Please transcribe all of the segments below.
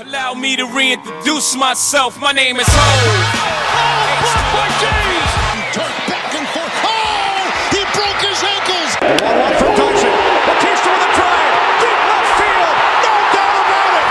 Allow me to reintroduce myself. My name is Ho. Turned back and forth. Oh! He broke his ankles. 1-1 for Dawson. Batista with a drive. Deep left field. No doubt about it.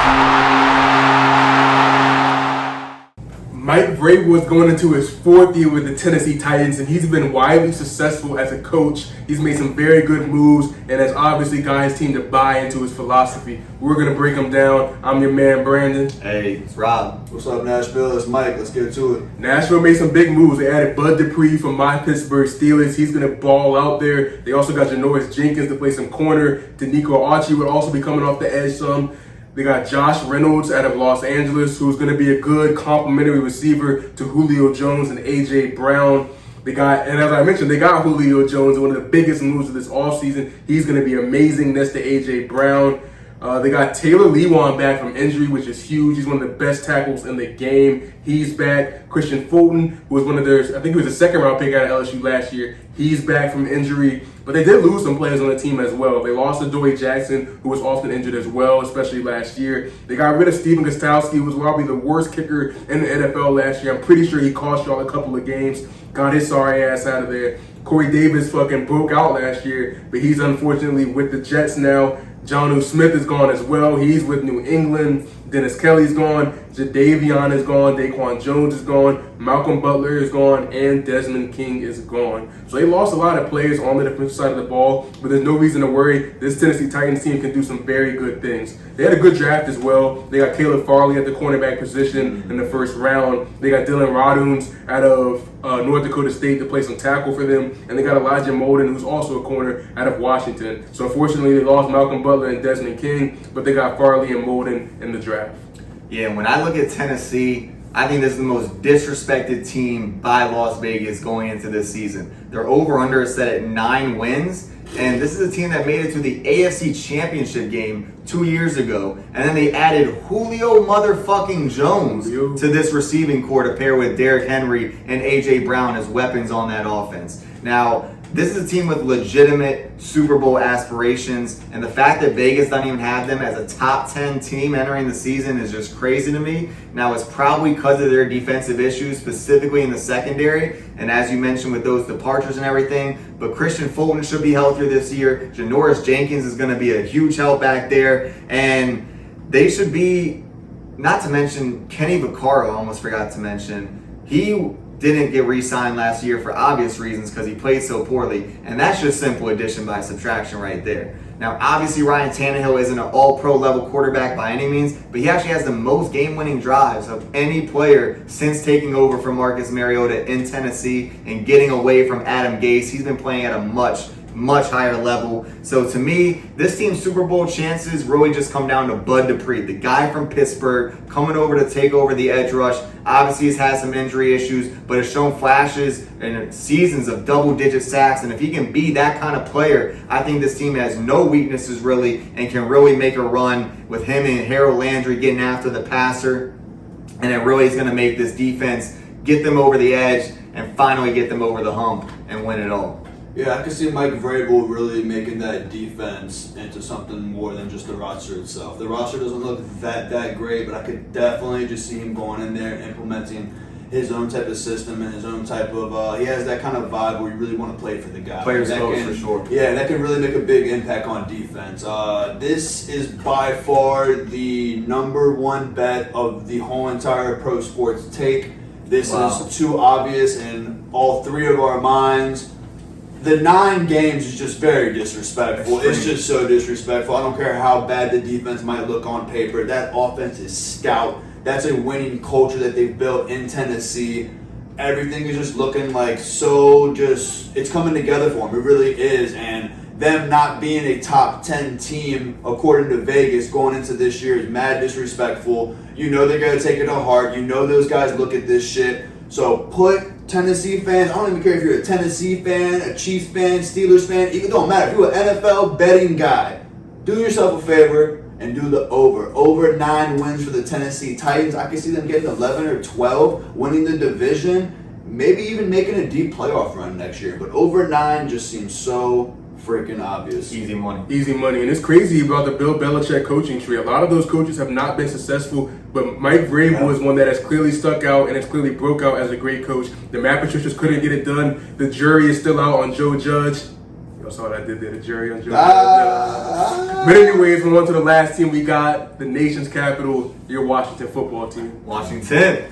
Mike Vrabel is going into his fourth year with the Tennessee Titans, and he's been widely successful as a coach. He's made some very good moves and has obviously got his team to buy into his philosophy. We're going to break him down. I'm your man, Brandon. Hey, it's Rob. What's up, Nashville? It's Mike. Let's get to it. Nashville made some big moves. They added Bud Dupree from my Pittsburgh Steelers. He's going to ball out there. They also got Janoris Jenkins to play some corner. Danico Archie would also be coming off the edge some. They got Josh Reynolds out of Los Angeles, who's going to be a good complementary receiver to Julio Jones and A.J. Brown. And as I mentioned, they got Julio Jones, one of the biggest moves of this offseason. He's going to be amazing next to A.J. Brown. They got Taylor Lewan back from injury, which is huge. He's one of the best tackles in the game. He's back. Christian Fulton, who was one of their, I think he was a second-round pick out of LSU last year. He's back from injury. But they did lose some players on the team as well. They lost Adoree Jackson, who was often injured as well, especially last year. They got rid of Steven Gostkowski, who was probably the worst kicker in the NFL last year. I'm pretty sure he cost y'all a couple of games. Got his sorry ass out of there. Corey Davis fucking broke out last year, but he's unfortunately with the Jets now. Jonnu Smith is gone as well. He's with New England. Dennis Kelly's gone. Jadeveon is gone. Daquan Jones is gone. Malcolm Butler is gone. And Desmond King is gone. So they lost a lot of players on the defensive side of the ball, but there's no reason to worry. This Tennessee Titans team can do some very good things. They had a good draft as well. They got Caleb Farley at the cornerback position in the first round. They got Dylan Raduns out of North Dakota State to play some tackle for them. And they got Elijah Molden, who's also a corner out of Washington. So unfortunately, they lost Malcolm Butler and Desmond King, but they got Farley and Molden in the draft. Yeah, when I look at Tennessee, I think this is the most disrespected team by Las Vegas going into this season. Their over-under is set at 9 wins, and this is a team that made it to the AFC Championship game 2 years ago, and then they added Julio motherfucking Jones to this receiving core to pair with Derrick Henry and A.J. Brown as weapons on that offense. Now, this is a team with legitimate Super Bowl aspirations, and the fact that Vegas doesn't even have them as a top 10 team entering the season is just crazy to me. Now, it's probably because of their defensive issues, specifically in the secondary, and as you mentioned with those departures and everything, but Christian Fulton should be healthier this year. Janoris Jenkins is going to be a huge help back there, and they should be, not to mention Kenny Vaccaro, I almost forgot to mention. He didn't get re-signed last year for obvious reasons because he played so poorly, and that's just simple addition by subtraction right there. Now, obviously, Ryan Tannehill isn't an all-pro level quarterback by any means, but he actually has the most game-winning drives of any player since taking over from Marcus Mariota in Tennessee and getting away from Adam Gase. He's been playing at a much higher level. So to me, this team's Super Bowl chances really just come down to Bud Dupree, the guy from Pittsburgh coming over to take over the edge rush. Obviously, he's had some injury issues, but has shown flashes and seasons of double-digit sacks. And if he can be that kind of player, I think this team has no weaknesses really and can really make a run with him and Harold Landry getting after the passer. And it really is going to make this defense get them over the edge and finally get them over the hump and win it all. Yeah, I can see Mike Vrabel really making that defense into something more than just the roster itself. The roster doesn't look that great, but I could definitely just see him going in there and implementing his own type of system and his own type of, he has that kind of vibe where you really want to play for the guy. Players coach for sure. Yeah, that can really make a big impact on defense. This is by far the number one bet of the whole entire pro sports take. This is too obvious in all three of our minds. The 9 games is just very disrespectful. Extreme. It's just so disrespectful. I don't care how bad the defense might look on paper. That offense is stout. That's a winning culture that they've built in Tennessee. Everything is just looking like it's coming together for them. It really is. And them not being a top 10 team, according to Vegas, going into this year is mad disrespectful. You know they're going to take it to heart. You know those guys look at this shit. So put Tennessee fans, I don't even care if you're a Tennessee fan, a Chiefs fan, Steelers fan, it don't matter. If you're an NFL betting guy, do yourself a favor and do the over. Over 9 wins for the Tennessee Titans. I can see them getting 11 or 12, winning the division, maybe even making a deep playoff run next year. But over 9 just seems so freaking obvious. Easy money. Easy money. And it's crazy about the Bill Belichick coaching tree. A lot of those coaches have not been successful, but Mike Vrabel is one that has clearly stuck out and has clearly broke out as a great coach. The Matt Patricias couldn't get it done. The jury is still out on Joe Judge. Y'all saw what I did there, the jury on Joe Judge. But anyways, we're on to the last team we got, the nation's capital, your Washington football team. Washington.